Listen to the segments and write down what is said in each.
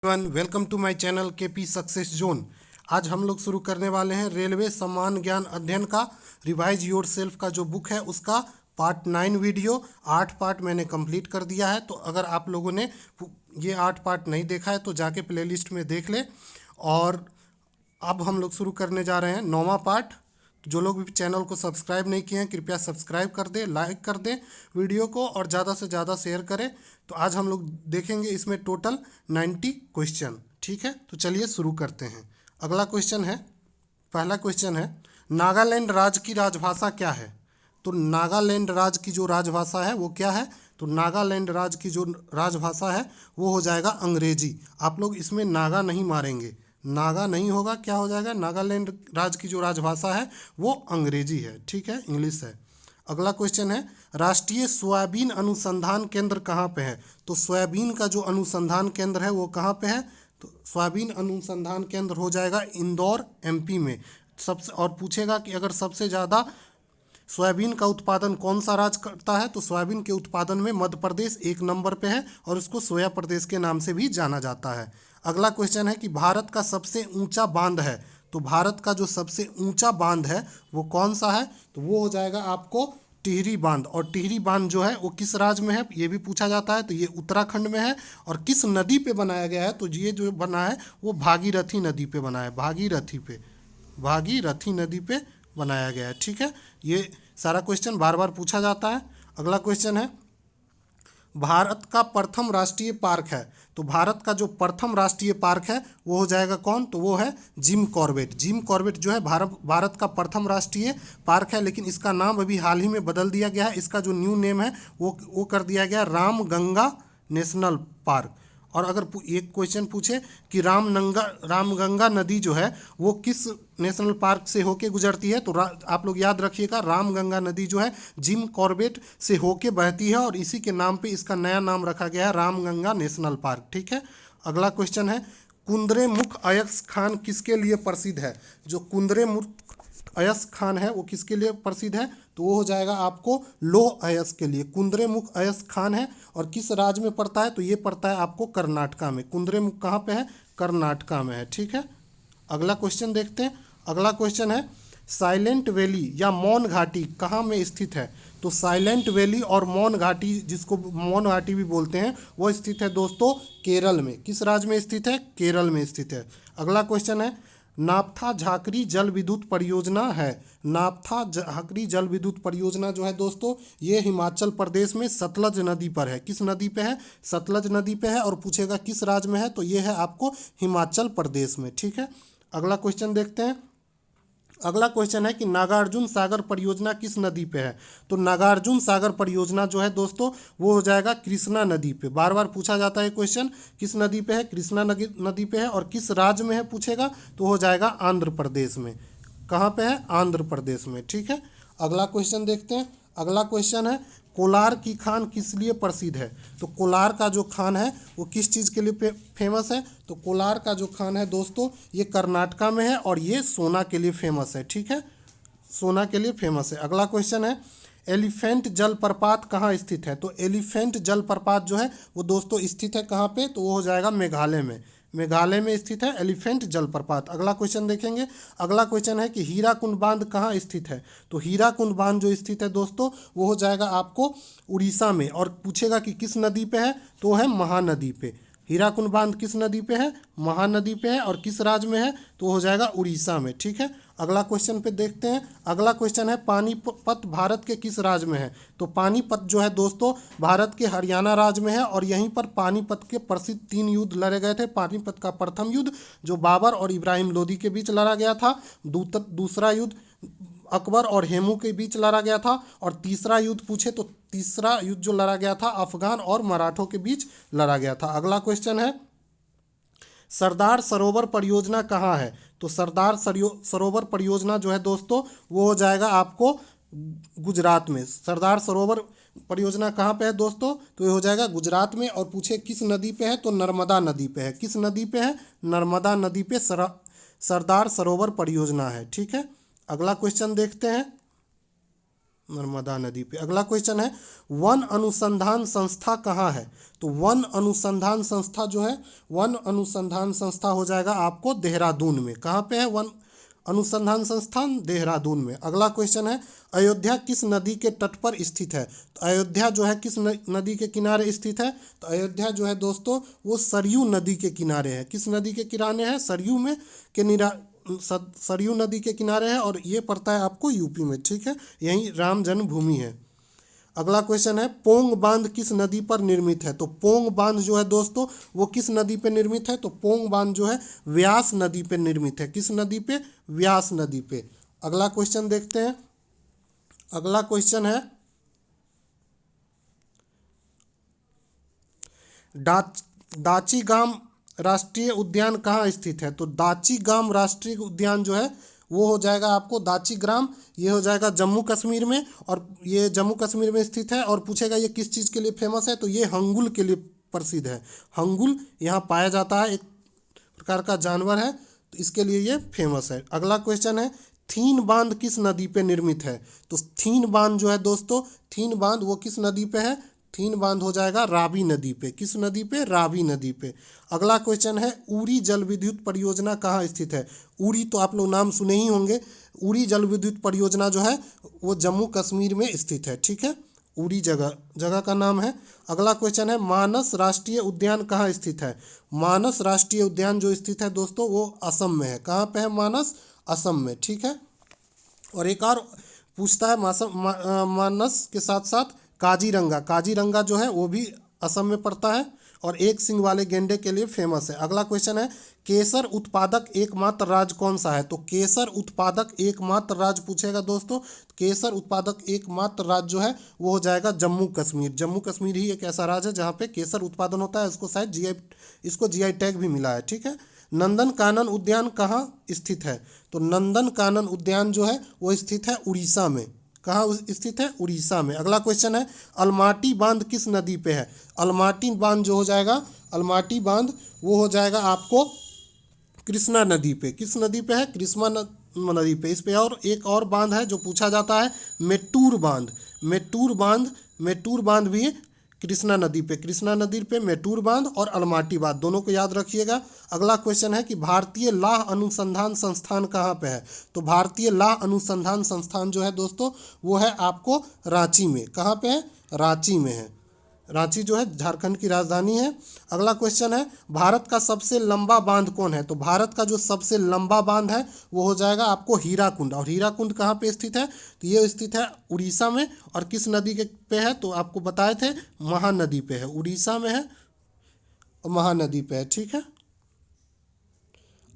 Welcome to my channel KP success zone. आज हम लोग शुरू करने वाले हैं रेलवे सम्मान ज्ञान अध्ययन का रिवाइज योर सेल्फ का जो बुक है उसका पार्ट 9 वीडियो। 8 पार्ट मैंने कंप्लीट कर दिया है, तो अगर आप लोगों ने ये 8 पार्ट नहीं देखा है तो जाके प्लेलिस्ट में देख ले। और अब हम लोग शुरू करने जा रहे हैं 9वां पार्ट। जो लोग भी चैनल को सब्सक्राइब नहीं किए हैं कृपया सब्सक्राइब कर दें, लाइक कर दें वीडियो को और ज़्यादा से ज़्यादा शेयर करें। तो आज हम लोग देखेंगे इसमें टोटल 90 क्वेश्चन। ठीक है, तो चलिए शुरू करते हैं। अगला क्वेश्चन है, पहला क्वेश्चन है, नागालैंड राज्य की राजभाषा क्या है? तो नागालैंड राज्य की जो राजभाषा है वो क्या है? तो नागालैंड राज्य की जो राजभाषा है वो हो जाएगा अंग्रेजी। आप लोग इसमें नागा नहीं मारेंगे, नागा नहीं होगा, क्या हो जाएगा? नागालैंड राज्य की जो राजभाषा है वो अंग्रेजी है। ठीक है, इंग्लिश है। अगला क्वेश्चन है, राष्ट्रीय सोयाबीन अनुसंधान केंद्र कहाँ पे है? तो सोयाबीन का जो अनुसंधान केंद्र है वो कहाँ पे है? तो सोयाबीन अनुसंधान केंद्र हो जाएगा इंदौर एमपी में। सबसे और पूछेगा कि अगर सबसे ज़्यादा सोयाबीन का उत्पादन कौन सा राज्य करता है? तो सोयाबीन के उत्पादन में मध्य प्रदेश 1 नंबर पे है और उसको सोया प्रदेश के नाम से भी जाना जाता है। अगला क्वेश्चन है कि भारत का सबसे ऊंचा बांध है। तो भारत का जो सबसे ऊंचा बांध है वो कौन सा है? तो वो हो जाएगा आपको टिहरी बांध। और टिहरी बांध जो है वो किस राज्य में है ये भी पूछा जाता है, तो ये उत्तराखंड में है। और किस नदी पे बनाया गया है? तो ये जो बना है वो भागीरथी नदी पे बना है, भागीरथी नदी पे बनाया गया है। ठीक है, ये सारा क्वेश्चन बार बार पूछा जाता है। अगला क्वेश्चन है, भारत का प्रथम राष्ट्रीय पार्क है। तो भारत का जो प्रथम राष्ट्रीय पार्क है वो हो जाएगा कौन? तो वो है जिम कॉर्बेट। जिम कॉर्बेट जो है भारत का प्रथम राष्ट्रीय पार्क है, लेकिन इसका नाम अभी हाल ही में बदल दिया गया है। इसका जो न्यू नेम है वो कर दिया गया रामगंगा नेशनल पार्क। और अगर एक क्वेश्चन पूछे कि रामगंगा नदी जो है वो किस नेशनल पार्क से होके गुजरती है? तो आप लोग याद रखिएगा, रामगंगा नदी जो है जिम कॉर्बेट से होके बहती है और इसी के नाम पे इसका नया नाम रखा गया है रामगंगा नेशनल पार्क। ठीक है, अगला क्वेश्चन है, कुंद्रेमुख अय्यज खान किसके लिए प्रसिद्ध है? जो कुंद्रेमुख अय्यज खान है वो किसके लिए प्रसिद्ध है? तो वो हो जाएगा आपको लौह अयस्क के लिए। कुंद्रेमुख अय्यज खान है और किस राज्य में पड़ता है? तो ये पड़ता है आपको कर्नाटका में। कुंद्रेमुख कहाँ पे है? कर्नाटका में है। ठीक है, अगला क्वेश्चन देखते हैं। अगला क्वेश्चन है, साइलेंट वैली या मौन घाटी कहाँ में स्थित है? तो साइलेंट वैली और मौन घाटी, जिसको मौन घाटी भी बोलते हैं, वो स्थित है दोस्तों केरल में। किस राज्य में स्थित है? केरल में स्थित है। अगला क्वेश्चन है, नापथा झाकरी जल विद्युत परियोजना है। नापथा झाकरी जल विद्युत परियोजना जो है दोस्तों ये हिमाचल प्रदेश में सतलज नदी पर है। किस नदी पे है? सतलज नदी पे है। और पूछेगा किस राज्य में है? तो ये है आपको हिमाचल प्रदेश में। ठीक है, अगला क्वेश्चन देखते हैं। अगला क्वेश्चन है कि नागार्जुन सागर परियोजना किस नदी पे है? तो नागार्जुन सागर परियोजना जो है दोस्तों वो हो जाएगा कृष्णा नदी पे। बार बार पूछा जाता है क्वेश्चन, किस नदी पे है? कृष्णा नदी पे है। और किस राज्य में है पूछेगा तो हो जाएगा आंध्र प्रदेश में। कहाँ पे है? आंध्र प्रदेश में। ठीक है, अगला क्वेश्चन देखते हैं। अगला क्वेश्चन है, कोलार की खान किस लिए प्रसिद्ध है? तो कोलार का जो खान है वो किस चीज़ के लिए फेमस है? तो कोलार का जो खान है दोस्तों ये कर्नाटका में है और ये सोना के लिए फेमस है। ठीक है, सोना के लिए फेमस है। अगला क्वेश्चन है, एलिफेंट जलप्रपात कहाँ स्थित है? तो एलिफेंट जलप्रपात जो है वो दोस्तों स्थित है कहाँ पे? तो वो हो जाएगा मेघालय में। मेघालय में स्थित है एलिफेंट जलप्रपात। अगला क्वेश्चन देखेंगे। अगला क्वेश्चन है कि हीराकुंड बांध कहाँ स्थित है? तो हीराकुंड बांध जो स्थित है दोस्तों वो हो जाएगा आपको उड़ीसा में। और पूछेगा कि किस नदी पे है? तो वो है महानदी पे। हीराकुंड बांध किस नदी पे है? महानदी पे है। और किस राज्य में है? तो हो जाएगा उड़ीसा में। ठीक है, अगला क्वेश्चन पे देखते हैं। अगला क्वेश्चन है, पानीपत भारत के किस राज्य में है? तो पानीपत जो है दोस्तों भारत के हरियाणा राज्य में है और यहीं पर पानीपत के प्रसिद्ध 3 युद्ध लड़े गए थे। पानीपत का प्रथम युद्ध जो बाबर और इब्राहिम लोदी के बीच लड़ा गया था। दूसरा युद्ध अकबर और हेमू के बीच लड़ा गया था। और तीसरा युद्ध पूछे तो तीसरा युद्ध जो लड़ा गया था अफगान और मराठों के बीच लड़ा गया था। अगला क्वेश्चन है, सरदार सरोवर परियोजना कहाँ है? तो सरदार सरोवर परियोजना जो है दोस्तों वो हो जाएगा आपको गुजरात में। सरदार सरोवर परियोजना कहाँ पे है दोस्तों? तो ये हो जाएगा गुजरात में। और पूछे किस नदी पे है? तो नर्मदा नदी पे है। किस नदी पे है? नर्मदा नदी पे सरदार सरोवर परियोजना है। ठीक है, अगला क्वेश्चन देखते हैं। नर्मदा नदी पे। अगला क्वेश्चन है वन अनुसंधान संस्था कहाँ है? तो वन अनुसंधान संस्था जो है, वन अनुसंधान संस्था हो जाएगा आपको देहरादून में। कहाँ पे है वन अनुसंधान संस्थान? देहरादून में। अगला क्वेश्चन है अयोध्या किस नदी के तट पर स्थित है? तो अयोध्या जो है किस नदी के किनारे स्थित है? तो अयोध्या जो है दोस्तों वो सरयू नदी के किनारे है। किस नदी के किनारे है? सरयू में सरयू नदी के किनारे है और ये पड़ता है आपको यूपी में, ठीक है, यही राम जन्मभूमि है। अगला क्वेश्चन है पोंग बांध किस नदी पर निर्मित है? तो पोंग बांध जो है दोस्तों वो किस नदी पे निर्मित है? तो पोंग बांध जो है व्यास नदी पे निर्मित है। किस नदी पे? व्यास नदी पे। अगला क्वेश्चन देखते हैं। अगला क्वेश्चन है दाचीगाम राष्ट्रीय उद्यान कहाँ स्थित है? तो दाचीगाम राष्ट्रीय उद्यान जो है वो हो जाएगा आपको दाचीग्राम, ये हो जाएगा जम्मू कश्मीर में, और ये जम्मू कश्मीर में स्थित है। और पूछेगा ये किस चीज़ के लिए फेमस है? तो ये हंगुल के लिए प्रसिद्ध है। हंगुल यहाँ पाया जाता है, एक प्रकार का जानवर है, तो इसके लिए ये फेमस है। अगला क्वेश्चन है थीन बांध किस नदी पे निर्मित है? तो थीन बांध जो है दोस्तों, थीन बांध वो किस नदी पे है? थीन बांध हो जाएगा रावी नदी पे। किस नदी पे? रावी नदी पे। अगला क्वेश्चन है उरी जल विद्युत परियोजना कहाँ स्थित है? उरी तो आप लोग नाम सुने ही होंगे। उरी जल विद्युत परियोजना जो है वो जम्मू कश्मीर में स्थित है, ठीक है, उरी जगह का नाम है। अगला क्वेश्चन है मानस राष्ट्रीय उद्यान कहाँ स्थित है? मानस राष्ट्रीय उद्यान जो स्थित है दोस्तों वो असम में है। कहाँ पे है मानस? असम में, ठीक है। और एक और पूछता है मानस के साथ साथ काजीरंगा। काजीरंगा जो है वो भी असम में पड़ता है और एक सींग वाले गेंडे के लिए फेमस है। अगला क्वेश्चन है केसर उत्पादक एकमात्र राज्य कौन सा है? तो केसर उत्पादक एकमात्र राज्य पूछेगा दोस्तों, केसर उत्पादक एकमात्र राज्य जो है वो हो जाएगा जम्मू कश्मीर। जम्मू कश्मीर ही एक ऐसा राज्य है जहाँ पे केसर उत्पादन होता है। इसको शायद इसको जीआई टैग भी मिला है, ठीक है। नंदन कानन उद्यान कहाँ स्थित है? तो नंदन कानन उद्यान जो है वो स्थित है उड़ीसा में। कहाँ स्थित है? उड़ीसा में। अगला क्वेश्चन है अलमाटी बांध किस नदी पे है? अलमाटी बांध जो हो जाएगा, अलमाटी बांध वो हो जाएगा आपको कृष्णा नदी पे। किस नदी पे है? कृष्णा नदी पे। इस पे और एक और बांध है जो पूछा जाता है, मेट्टूर बांध। मेट्टूर बांध भी कृष्णा नदी पे। कृष्णा नदी पे मेट्टूर बांध और अलमाटी बांध दोनों को याद रखिएगा। अगला क्वेश्चन है कि भारतीय लाह अनुसंधान संस्थान कहाँ पे है? तो भारतीय लाह अनुसंधान संस्थान जो है दोस्तों वो है आपको रांची में। कहाँ पे है? रांची में है। रांची जो है झारखंड की राजधानी है। अगला क्वेश्चन है भारत का सबसे लंबा बांध कौन है? तो भारत का जो सबसे लंबा बांध है वो हो जाएगा आपको हीराकुंड। और हीराकुंड कहाँ पे स्थित है? तो ये स्थित है उड़ीसा में। और किस नदी के पे है? तो आपको बताए थे महानदी पे है। उड़ीसा में है और महानदी पे है, ठीक है।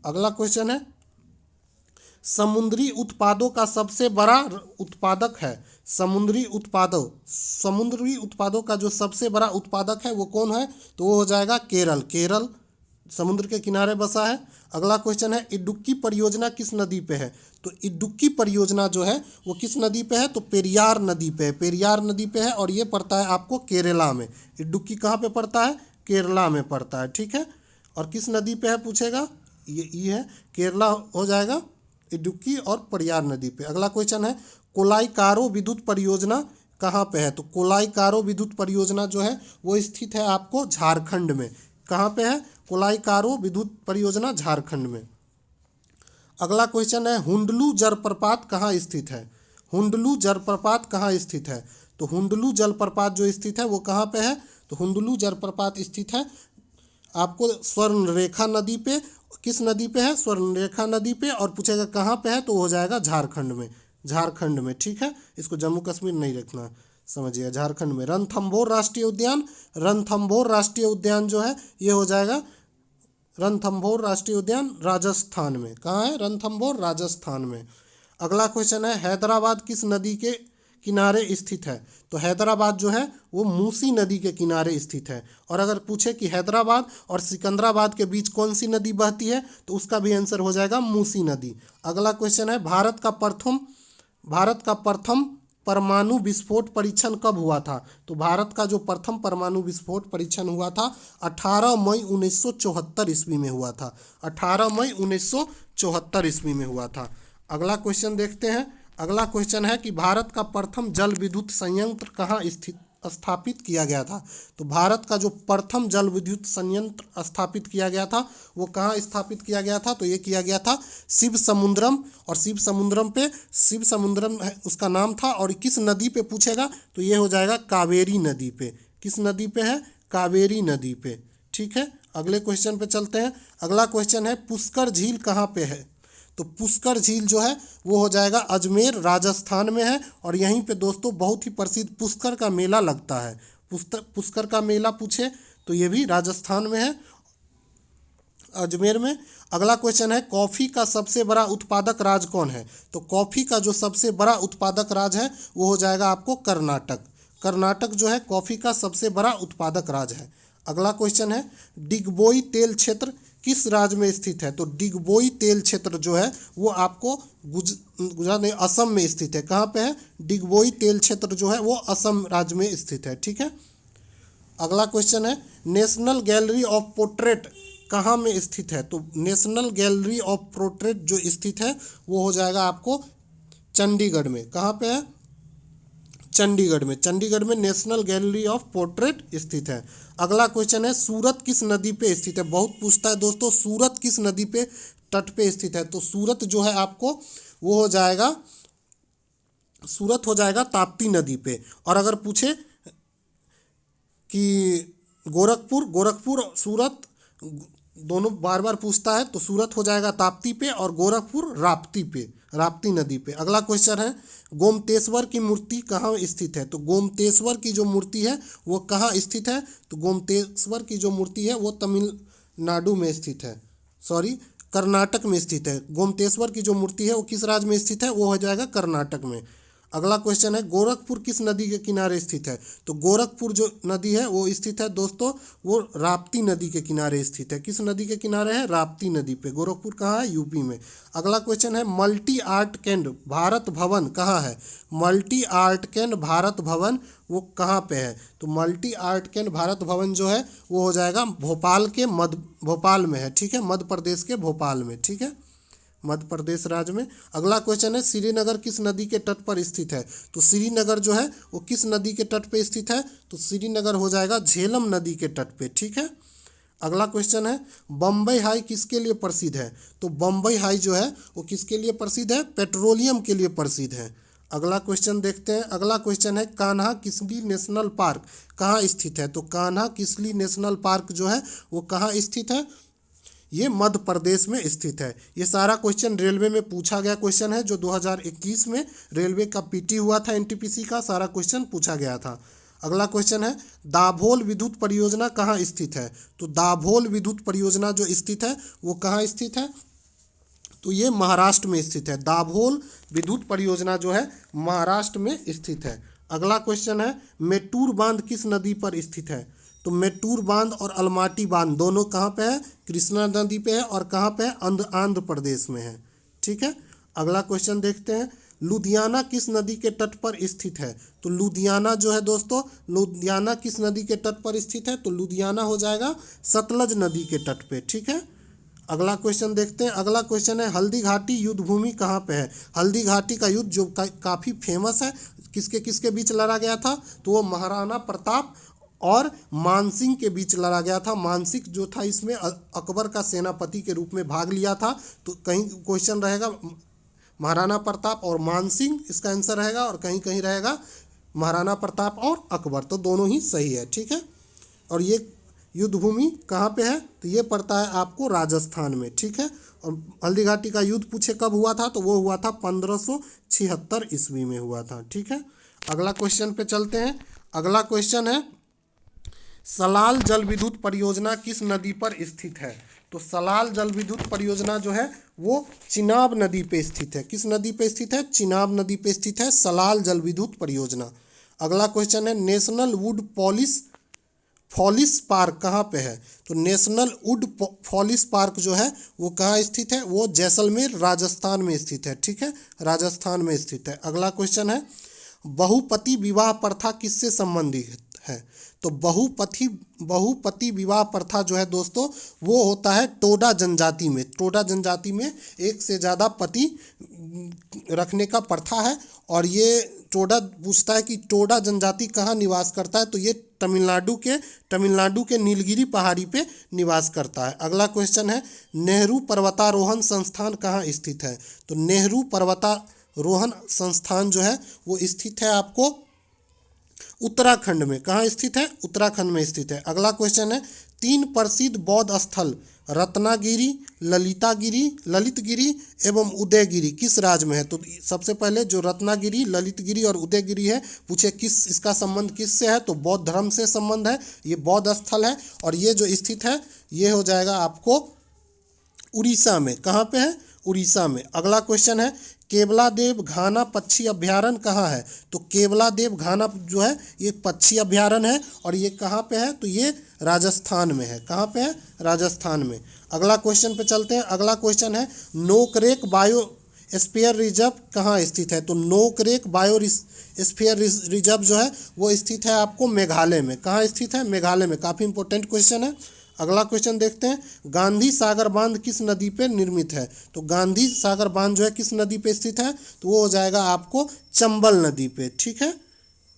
अगला क्वेश्चन है समुद्री उत्पादों का सबसे बड़ा उत्पादक है। समुद्री उत्पादों का जो सबसे बड़ा उत्पादक है वो कौन है? तो वो हो जाएगा केरल। केरल समुद्र के किनारे बसा है। अगला क्वेश्चन है इडुक्की परियोजना किस नदी पे है? तो इडुक्की परियोजना जो है वो किस नदी पे है? तो पेरियार नदी पे है। पेरियार नदी पे है और ये पड़ता है आपको केरला में। इडुक्की कहाँ पे पड़ता है? केरला में पड़ता है, ठीक है। और किस नदी पे है पूछेगा, ये है केरला हो जाएगा, इडुक्की और पेरियार नदी पे। अगला क्वेश्चन है कोलाइकारो विद्युत परियोजना कहाँ पे है? तो कोलाइकारो विद्युत परियोजना जो है वो स्थित है आपको झारखंड में। कहाँ पे है? कोलाइकारो विद्युत परियोजना झारखंड में। अगला क्वेश्चन है हुंडलू जलप्रपात कहाँ स्थित है? हुंडलू जलप्रपात कहाँ स्थित है? तो हुंडलू जलप्रपात जो स्थित है वो कहाँ पे है? तो हुंडलू जलप्रपात स्थित है आपको स्वर्णरेखा नदी पे। किस नदी पे है? स्वर्णरेखा नदी पे। और पूछेगा कहाँ पे है? तो हो जाएगा झारखंड में। झारखंड में, ठीक है, इसको जम्मू कश्मीर नहीं रखना, समझिए, झारखंड में। रणथंभौर राष्ट्रीय उद्यान, रणथंभौर राष्ट्रीय उद्यान जो है ये हो जाएगा रणथंभौर राष्ट्रीय उद्यान राजस्थान में। कहाँ है? रणथंभौर राजस्थान में। अगला क्वेश्चन है हैदराबाद किस नदी के किनारे स्थित है? तो हैदराबाद जो है वो मूसी नदी के किनारे स्थित है। और अगर पूछे कि हैदराबाद और सिकंदराबाद के बीच कौन सी नदी बहती है तो उसका भी आंसर हो जाएगा मूसी नदी। अगला क्वेश्चन है भारत का प्रथम परमाणु विस्फोट परीक्षण कब हुआ था? तो भारत का जो प्रथम परमाणु विस्फोट परीक्षण हुआ था 18 मई 1974 ईस्वी में हुआ था। 18 मई 1974 ईस्वी में हुआ था। अगला क्वेश्चन देखते हैं। अगला क्वेश्चन है कि भारत का प्रथम जल विद्युत संयंत्र कहाँ स्थापित किया गया था। तो भारत का जो प्रथम जल विद्युत संयंत्र स्थापित किया गया था वो कहाँ स्थापित किया गया था। तो ये किया गया था शिव समुद्रम, और शिव समुद्रम उसका नाम था। और किस नदी पे पूछेगा तो ये हो जाएगा कावेरी नदी पे। किस नदी पे है, कावेरी नदी पे। ठीक है, अगले क्वेश्चन पे चलते हैं। अगला क्वेश्चन है पुष्कर झील कहाँ पे है। तो पुष्कर झील जो है वो हो जाएगा अजमेर राजस्थान में है। और यहीं पे दोस्तों बहुत ही प्रसिद्ध पुष्कर का मेला लगता है। पुष्कर का मेला पूछे तो ये भी राजस्थान में है, अजमेर में। अगला क्वेश्चन है कॉफ़ी का सबसे बड़ा उत्पादक राज्य कौन है। तो कॉफ़ी का जो सबसे बड़ा उत्पादक राज्य है वो हो जाएगा आपको कर्नाटक। कर्नाटक जो है कॉफ़ी का सबसे बड़ा उत्पादक राज्य है। अगला क्वेश्चन है डिगबोई तेल क्षेत्र किस राज्य में स्थित है। तो डिगबोई तेल क्षेत्र जो है वो आपको गुजरात में, असम में स्थित है। कहाँ पे है, डिगबोई तेल क्षेत्र जो है वो असम राज्य में स्थित है। ठीक है, अगला क्वेश्चन है नेशनल गैलरी ऑफ पोर्ट्रेट कहाँ में स्थित है। तो नेशनल गैलरी ऑफ पोर्ट्रेट जो स्थित है वो हो जाएगा आपको चंडीगढ़ में। कहाँ पे है, चंडीगढ़ में। चंडीगढ़ में नेशनल गैलरी ऑफ पोर्ट्रेट स्थित है। अगला क्वेश्चन है सूरत किस नदी पे स्थित है। बहुत पूछता है दोस्तों सूरत किस नदी पे तट पे स्थित है। तो सूरत जो है आपको वो हो जाएगा, सूरत हो जाएगा ताप्ती नदी पे। और अगर पूछे कि गोरखपुर और सूरत दोनों बार बार पूछता है तो सूरत हो जाएगा ताप्ती पे और गोरखपुर राप्ती पे, राप्ती नदी पे। अगला क्वेश्चन है गोमतेश्वर की मूर्ति कहाँ स्थित है। तो गोमतेश्वर की जो मूर्ति है वो कहाँ स्थित है। तो गोमतेश्वर की जो मूर्ति है वो तमिलनाडु में स्थित है, कर्नाटक में स्थित है। गोमतेश्वर की जो मूर्ति है वो किस राज्य में स्थित है, वो हो जाएगा कर्नाटक में। अगला क्वेश्चन है गोरखपुर किस नदी के किनारे स्थित है। तो गोरखपुर जो नदी है वो स्थित है दोस्तों वो राप्ती नदी के किनारे स्थित है। किस नदी के किनारे है, राप्ती नदी पे। गोरखपुर कहाँ है, यूपी में। अगला क्वेश्चन है multi art canned Bharat Bhavan कहाँ है। Multi art canned Bharat Bhavan वो कहाँ पे है। तो multi art canned Bharat Bhavan जो है वो हो जाएगा भोपाल में है। ठीक है, मध्य प्रदेश के भोपाल में। ठीक है, मध्य प्रदेश राज्य में। अगला क्वेश्चन है श्रीनगर किस नदी के तट पर स्थित है। तो श्रीनगर जो है वो किस नदी के तट पे स्थित है। तो श्रीनगर हो जाएगा झेलम नदी के तट पे। ठीक है, अगला क्वेश्चन है बम्बई हाई किसके लिए प्रसिद्ध है। तो बम्बई हाई जो है वो किसके लिए प्रसिद्ध है, पेट्रोलियम के लिए प्रसिद्ध है। अगला क्वेश्चन देखते हैं। अगला क्वेश्चन है कान्हा किसली नेशनल पार्क कहाँ स्थित है। तो कान्हा किसली नेशनल पार्क जो है वो कहाँ स्थित है, ये मध्य प्रदेश में स्थित है। ये सारा क्वेश्चन रेलवे में पूछा गया क्वेश्चन है जो 2021 में रेलवे का पीटी हुआ था, एनटीपीसी का सारा क्वेश्चन पूछा गया था। अगला क्वेश्चन है दाभोल विद्युत परियोजना कहाँ स्थित है। तो दाभोल विद्युत परियोजना जो स्थित है वो कहाँ स्थित है, तो ये महाराष्ट्र में स्थित है। दाभोल विद्युत परियोजना जो है महाराष्ट्र में स्थित है। अगला क्वेश्चन है मेट्टूर बांध किस नदी पर स्थित है। तो मेट्टूर बांध और अलमाटी बांध दोनों कहाँ पे है, कृष्णा नदी पे है। और कहाँ पे है, आंध्र प्रदेश में है। ठीक है, अगला क्वेश्चन देखते हैं लुधियाना किस नदी के तट पर स्थित है। तो लुधियाना जो है दोस्तों, लुधियाना किस नदी के तट पर स्थित है। तो लुधियाना हो जाएगा सतलज नदी के तट पे। ठीक है, अगला क्वेश्चन देखते हैं। अगला क्वेश्चन है हल्दी घाटी युद्ध भूमि कहाँ पे है। हल्दी घाटी का युद्ध जो काफ़ी फेमस है, किसके किसके बीच लड़ा गया था। तो वो महाराणा प्रताप और मानसिंह के बीच लड़ा गया था। मानसिंह जो था इसमें अकबर का सेनापति के रूप में भाग लिया था। तो कहीं क्वेश्चन रहेगा महाराणा प्रताप और मानसिंह, इसका आंसर रहेगा। और कहीं कहीं रहेगा महाराणा प्रताप और अकबर, तो दोनों ही सही है। ठीक है, और ये युद्ध भूमि कहाँ पे है, तो ये पड़ता है आपको राजस्थान में। ठीक है, और हल्दी घाटी का युद्ध पूछे कब हुआ था, तो वो हुआ था 1576 ईस्वी में हुआ था। ठीक है, अगला क्वेश्चन पे चलते हैं। अगला क्वेश्चन है सलाल जल विद्युत परियोजना किस नदी पर स्थित है। तो सलाल जल विद्युत परियोजना जो है वो चिनाब नदी पे स्थित है। किस नदी पे स्थित है, चिनाब नदी पे स्थित है सलाल जल विद्युत परियोजना। अगला क्वेश्चन है नेशनल वुड फॉलिस पार्क कहाँ पे है। तो नेशनल वुड फॉलिस पार्क जो है वो कहाँ स्थित है, वो जैसलमेर राजस्थान में स्थित है। ठीक है, राजस्थान में स्थित है। अगला क्वेश्चन है बहुपति विवाह प्रथा किससे संबंधित है? तो बहुपति विवाह प्रथा जो है दोस्तों वो होता है टोडा जनजाति में। टोडा जनजाति में एक से ज़्यादा पति रखने का प्रथा है। और ये टोडा पूछता है कि टोडा जनजाति कहाँ निवास करता है, तो ये तमिलनाडु के नीलगिरी पहाड़ी पे निवास करता है। अगला क्वेश्चन है नेहरू पर्वतारोहण संस्थान कहाँ स्थित है? तो नेहरू पर्वतारोहण संस्थान जो है वो स्थित है आपको उत्तराखंड में। कहाँ स्थित है? उत्तराखंड में स्थित है। अगला क्वेश्चन है 3 प्रसिद्ध बौद्ध स्थल रत्नागिरी, ललितगिरी एवं उदयगिरी किस राज्य में है? तो सबसे पहले जो रत्नागिरी, ललितगिरी और उदयगिरी है, पूछे इसका संबंध किससे है? तो बौद्ध धर्म से संबंध है। ये बौद्ध स्थल है और ये जो स्थित है ये हो जाएगा आपको उड़ीसा में। कहाँ पे है? उड़ीसा में। अगला क्वेश्चन है केवलादेव घाना पक्षी अभ्यारण्य कहाँ है? तो केवलादेव घाना जो है ये पक्षी अभ्यारण्य है और ये कहाँ पे है? तो ये राजस्थान में है। कहाँ पे है? राजस्थान में। अगला क्वेश्चन पे चलते हैं। अगला क्वेश्चन है नोकरेक बायोस्फीयर रिजर्व कहाँ स्थित है? तो नोकरेक बायोस्फीयर रिजर्व जो है वो स्थित है आपको मेघालय में। कहाँ स्थित है? मेघालय में। काफ़ी इंपॉर्टेंट क्वेश्चन है। अगला क्वेश्चन देखते हैं गांधी सागर बांध किस नदी पे निर्मित है? तो गांधी सागर बांध जो है किस नदी पे स्थित है? तो वो हो जाएगा आपको चंबल नदी पे। ठीक है,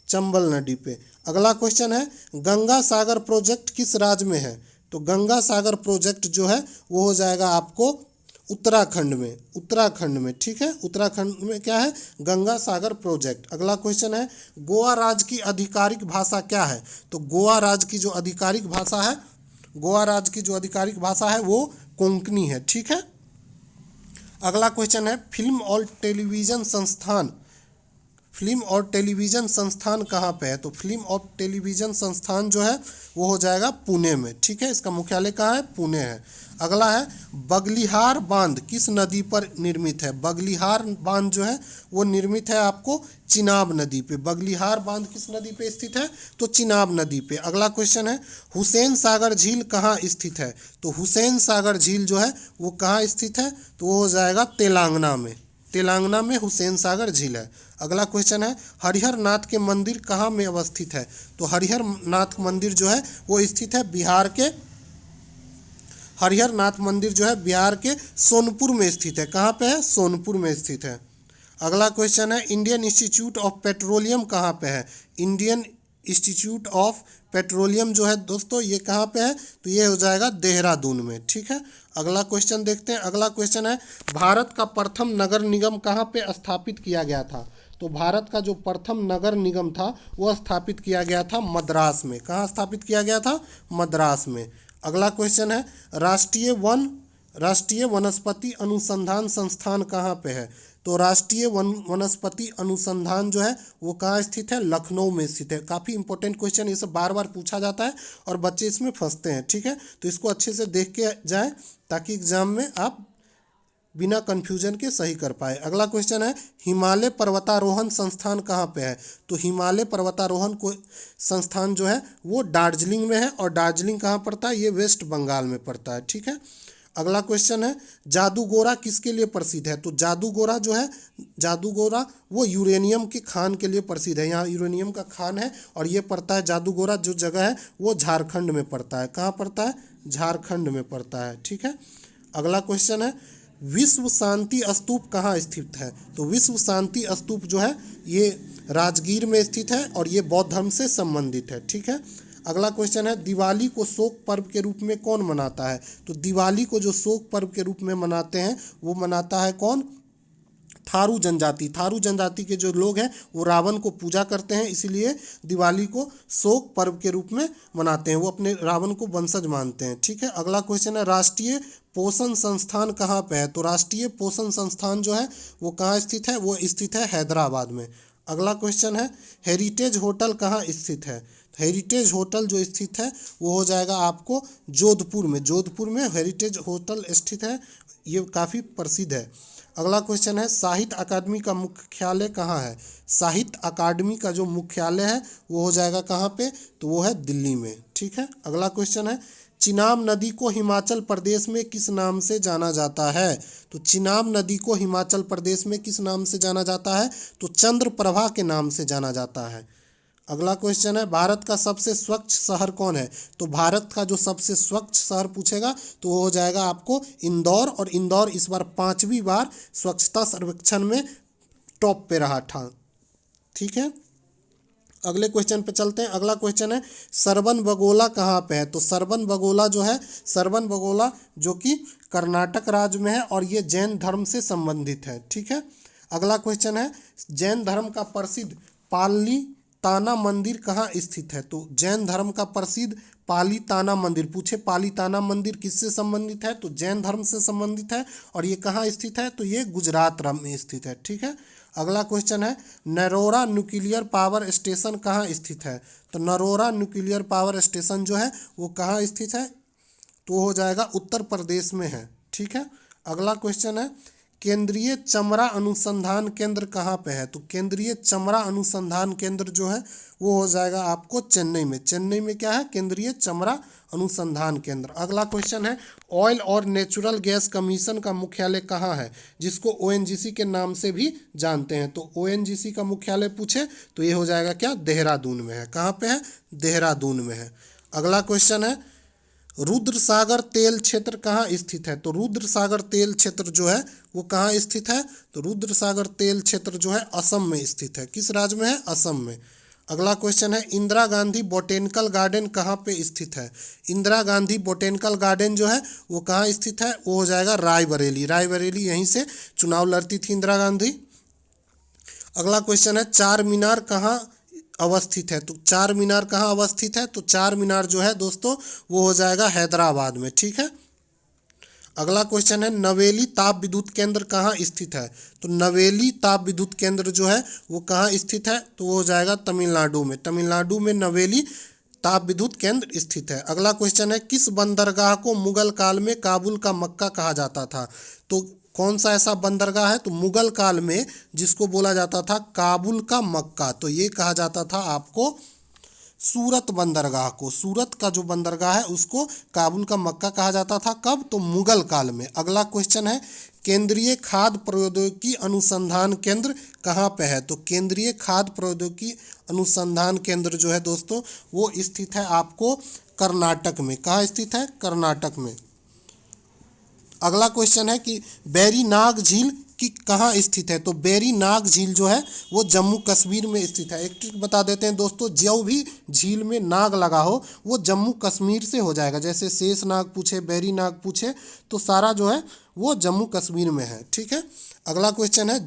चंबल नदी पे। अगला क्वेश्चन है गंगा सागर प्रोजेक्ट किस राज्य में है? तो गंगा सागर प्रोजेक्ट जो है वो हो जाएगा आपको उत्तराखंड में। उत्तराखंड में। ठीक है, उत्तराखंड में क्या है? गंगा सागर प्रोजेक्ट। अगला क्वेश्चन है गोवा राज्य की आधिकारिक भाषा क्या है? तो गोवा राज्य की जो आधिकारिक भाषा है वो कोंकणी है। ठीक है। अगला क्वेश्चन है फिल्म और टेलीविज़न संस्थान कहाँ पे है? तो फिल्म और टेलीविज़न संस्थान जो है वो हो जाएगा पुणे में। ठीक है, इसका मुख्यालय कहाँ है? पुणे है। अगला है बगलिहार बांध किस नदी पर निर्मित है? बगलिहार बांध जो है वो निर्मित है आपको चिनाब नदी पे। बगलिहार बांध किस नदी पे स्थित है? तो चिनाब नदी पे। अगला क्वेश्चन है हुसैन सागर झील कहाँ स्थित है? तो हुसैन सागर झील जो है वो कहाँ स्थित है? तो वो हो जाएगा तेलंगाना में। तेलंगाना में हुसैन सागर झील है। अगला क्वेश्चन है हरिहर नाथ के मंदिर कहाँ में अवस्थित है? तो हरिहर नाथ मंदिर जो है वो स्थित है हरिहर नाथ मंदिर जो है बिहार के सोनपुर में स्थित है। कहाँ पे है? सोनपुर में स्थित है। अगला क्वेश्चन है इंडियन इंस्टीट्यूट ऑफ पेट्रोलियम कहाँ पे है? इंडियन इंस्टीट्यूट ऑफ पेट्रोलियम जो है दोस्तों ये कहाँ पे है? तो ये हो जाएगा देहरादून में। ठीक है। अगला क्वेश्चन देखते हैं। अगला क्वेश्चन है भारत का प्रथम नगर निगम कहाँ पे स्थापित किया गया था? तो भारत का जो प्रथम नगर निगम था वो स्थापित किया गया था मद्रास में। कहाँ स्थापित किया गया था? मद्रास में। अगला क्वेश्चन है राष्ट्रीय वनस्पति अनुसंधान संस्थान कहाँ पे है? तो राष्ट्रीय वनस्पति अनुसंधान जो है वो कहाँ स्थित है? लखनऊ में स्थित है। काफ़ी इंपॉर्टेंट क्वेश्चन, ये सब बार बार पूछा जाता है और बच्चे इसमें फंसते हैं। ठीक है, तो इसको अच्छे से देख के जाएं ताकि एग्जाम में आप बिना कन्फ्यूजन के सही कर पाए। अगला क्वेश्चन है हिमालय पर्वतारोहण संस्थान कहाँ पे है? तो हिमालय पर्वतारोहण को संस्थान जो है वो दार्जिलिंग में है और दार्जिलिंग कहाँ पड़ता है? ये वेस्ट बंगाल में पड़ता है। ठीक है। अगला क्वेश्चन है जादूगोरा किसके लिए प्रसिद्ध है? तो जादूगोरा वो यूरेनियम के खान के लिए प्रसिद्ध है। यहाँ यूरेनियम का खान है और ये पड़ता है जादूगोरा जो जगह है वो झारखंड में पड़ता है। कहाँ पड़ता है? झारखंड में पड़ता है। ठीक है। अगला क्वेश्चन है विश्व शांति स्तूप कहाँ स्थित है? तो विश्व शांति स्तूप जो है ये राजगीर में स्थित है और ये बौद्ध धर्म से संबंधित है। ठीक है। अगला क्वेश्चन है दिवाली को शोक पर्व के रूप में कौन मनाता है? तो दिवाली को जो शोक पर्व के रूप में मनाते हैं वो मनाता है कौन? थारू जनजाति। थारू जनजाति के जो लोग हैं वो रावण को पूजा करते हैं, इसीलिए दिवाली को शोक पर्व के रूप में मनाते हैं। वो अपने रावण को वंशज मानते हैं। ठीक है। अगला क्वेश्चन है राष्ट्रीय पोषण संस्थान कहाँ पे है? तो राष्ट्रीय पोषण संस्थान जो है वो कहाँ स्थित है? वो स्थित है हैदराबाद में। अगला क्वेश्चन है हेरिटेज होटल कहाँ स्थित है? हेरिटेज होटल जो स्थित है वो हो जाएगा आपको जोधपुर में। जोधपुर में हेरिटेज होटल स्थित है, ये काफ़ी प्रसिद्ध है। अगला क्वेश्चन है साहित्य अकादमी का मुख्यालय कहाँ है? साहित्य अकादमी का जो मुख्यालय है वो हो जाएगा कहाँ पे? तो वो है दिल्ली में। ठीक है। अगला क्वेश्चन है चिनाब नदी को हिमाचल प्रदेश में किस नाम से जाना जाता है? तो चिनाब नदी को हिमाचल प्रदेश में किस नाम से जाना जाता है? तो चंद्रप्रभा के नाम से जाना जाता है। अगला क्वेश्चन है भारत का सबसे स्वच्छ शहर कौन है? तो भारत का जो सबसे स्वच्छ शहर पूछेगा तो वो हो जाएगा आपको इंदौर, और इंदौर इस बार 5वीं बार स्वच्छता सर्वेक्षण में टॉप पे रहा था। ठीक है, अगले क्वेश्चन पे चलते हैं। अगला क्वेश्चन है सरवन बगोला कहाँ पे है? तो सरवन बगोला जो है, सरवन बगोला जो कि कर्नाटक राज्य में है और ये जैन धर्म से संबंधित है। ठीक है, अगला क्वेश्चन है जैन धर्म का प्रसिद्ध पालीताना मंदिर कहाँ स्थित है? तो जैन धर्म का प्रसिद्ध पालीताना मंदिर, पूछे पालीताना मंदिर किससे संबंधित है? तो जैन धर्म से संबंधित है और ये कहाँ स्थित है? तो ये गुजरात में स्थित है। ठीक है, अगला क्वेश्चन है नरोरा न्यूक्लियर पावर स्टेशन कहाँ स्थित है? तो नरोरा न्यूक्लियर पावर स्टेशन जो है वो कहाँ स्थित है? तो हो जाएगा उत्तर प्रदेश में है। ठीक है, अगला क्वेश्चन है केंद्रीय चमड़ा अनुसंधान केंद्र कहाँ पे है? तो केंद्रीय चमड़ा अनुसंधान केंद्र जो है वो हो जाएगा आपको चेन्नई में। चेन्नई में क्या है? केंद्रीय चमड़ा अनुसंधान केंद्र। अगला क्वेश्चन है ऑयल और नेचुरल गैस कमीशन का मुख्यालय कहाँ है? जिसको ओएनजीसी के नाम से भी जानते हैं। तो ओएनजीसी का मुख्यालय पूछे तो ये हो जाएगा क्या? देहरादून में है। कहाँ पे है? देहरादून में है। अगला क्वेश्चन है रुद्रसागर तेल क्षेत्र कहाँ स्थित है? तो रुद्रसागर तेल क्षेत्र जो है वो कहाँ स्थित है? तो रुद्रसागर तेल क्षेत्र जो है असम में स्थित है। किस राज्य में है? असम में। अगला क्वेश्चन है इंदिरा गांधी बोटेनिकल गार्डन कहाँ पे स्थित है? इंदिरा गांधी बोटेनिकल गार्डन जो है वो कहाँ स्थित है? वो हो जाएगा रायबरेली। रायबरेली, यहीं से चुनाव लड़ती थी इंदिरा गांधी। अगला क्वेश्चन है चार मीनार कहाँ अवस्थित है? तो चार मीनार कहाँ अवस्थित है? तो चार मीनार जो है दोस्तों वो हो जाएगा हैदराबाद में। ठीक है, अगला क्वेश्चन है नवेली ताप विद्युत केंद्र कहाँ स्थित है? तो नवेली ताप विद्युत केंद्र जो है वो कहाँ स्थित है? तो वो हो जाएगा तमिलनाडु में। तमिलनाडु में नवेली ताप विद्युत केंद्र स्थित है। अगला क्वेश्चन है किस बंदरगाह को मुगल काल में काबुल का मक्का कहा जाता था? तो कौन सा ऐसा बंदरगाह है? तो मुगल काल में जिसको बोला जाता था काबुल का मक्का, तो ये कहा जाता था आपको सूरत बंदरगाह को। सूरत का जो बंदरगाह है उसको काबुल का मक्का कहा जाता था। कब? तो मुगल काल में। अगला क्वेश्चन है केंद्रीय खाद्य प्रौद्योगिकी अनुसंधान केंद्र कहाँ पे है? तो केंद्रीय खाद्य प्रौद्योगिकी अनुसंधान केंद्र जो है दोस्तों वो स्थित है आपको कर्नाटक में। कहाँ स्थित है? कर्नाटक में। अगला क्वेश्चन है कि बैरीनाग झील की कहाँ स्थित है? तो बैरीनाग झील जो है वो जम्मू कश्मीर में स्थित है। एक ट्रिक बता देते हैं दोस्तों, जो भी झील में नाग लगा हो वो जम्मू कश्मीर से हो जाएगा। जैसे शेषनाग पूछे, बैरीनाग पूछे, तो सारा जो है वो जम्मू कश्मीर में है। ठीक है, अगला क्वेश्चन है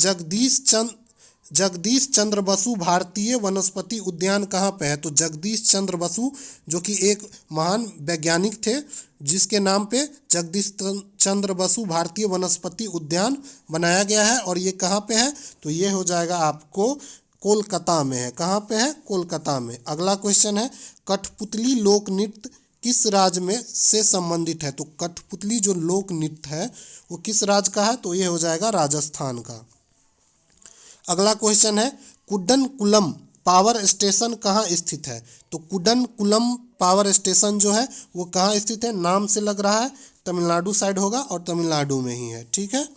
जगदीश चंद्र बसु भारतीय वनस्पति उद्यान कहाँ पे है? तो जगदीश चंद्र बसु जो कि एक महान वैज्ञानिक थे जिसके नाम पे जगदीश चंद्र बसु भारतीय वनस्पति उद्यान बनाया गया है और ये कहाँ पे है? तो ये हो जाएगा आपको कोलकाता में है। कहाँ पे है? कोलकाता में। अगला क्वेश्चन है कठपुतली लोक नृत्य किस राज्य में से संबंधित है? तो कठपुतली जो लोक नृत्य है वो किस राज्य का है? तो ये हो जाएगा राजस्थान का। अगला क्वेश्चन है कुड्डनकुलम पावर स्टेशन कहाँ स्थित है? तो कुड्डनकुलम पावर स्टेशन जो है वो कहाँ स्थित है? नाम से लग रहा है तमिलनाडु साइड होगा और तमिलनाडु में ही है। ठीक है,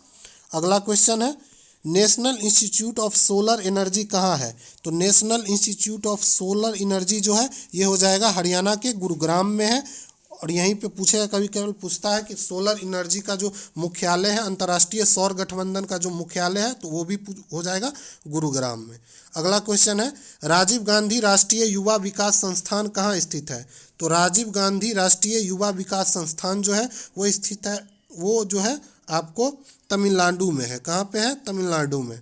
अगला क्वेश्चन है national institute of solar energy कहाँ है? तो national institute of solar energy जो है ये हो जाएगा हरियाणा के गुरुग्राम में है। और यहीं पे पूछेगा, कभी केवल पूछता है कि सोलर एनर्जी का जो मुख्यालय है, अंतर्राष्ट्रीय सौर गठबंधन का जो मुख्यालय है, तो वो भी हो जाएगा गुरुग्राम में। अगला क्वेश्चन है राजीव गांधी राष्ट्रीय युवा विकास संस्थान कहाँ स्थित है? तो राजीव गांधी राष्ट्रीय युवा विकास संस्थान जो है वो स्थित है, वो जो है आपको तमिलनाडु में है। कहाँ पे है? तमिलनाडु में।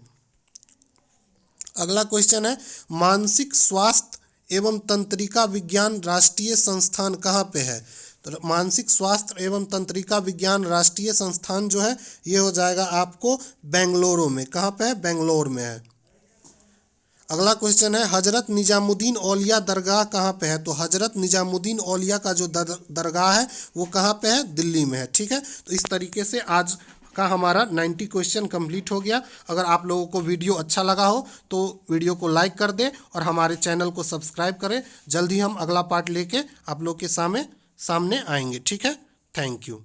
अगला क्वेश्चन है मानसिक स्वास्थ्य एवं तंत्रिका विज्ञान राष्ट्रीय संस्थान कहाँ पे है? तो मानसिक स्वास्थ्य एवं तंत्रिका विज्ञान राष्ट्रीय संस्थान जो है ये हो जाएगा आपको बेंगलुरु में। कहाँ पे है? बेंगलोर में है। अगला क्वेश्चन है हजरत निजामुद्दीन औलिया दरगाह कहाँ पे है? तो हजरत निजामुद्दीन औलिया का जो दरगाह है वो कहाँ पे है? दिल्ली में है। ठीक है, तो इस तरीके से आज का हमारा 90 क्वेश्चन कंप्लीट हो गया। अगर आप लोगों को वीडियो अच्छा लगा हो तो वीडियो को लाइक कर दें और हमारे चैनल को सब्सक्राइब करें। जल्दी हम अगला पार्ट लेके आप लोग के सामने आएंगे। ठीक है, थैंक यू।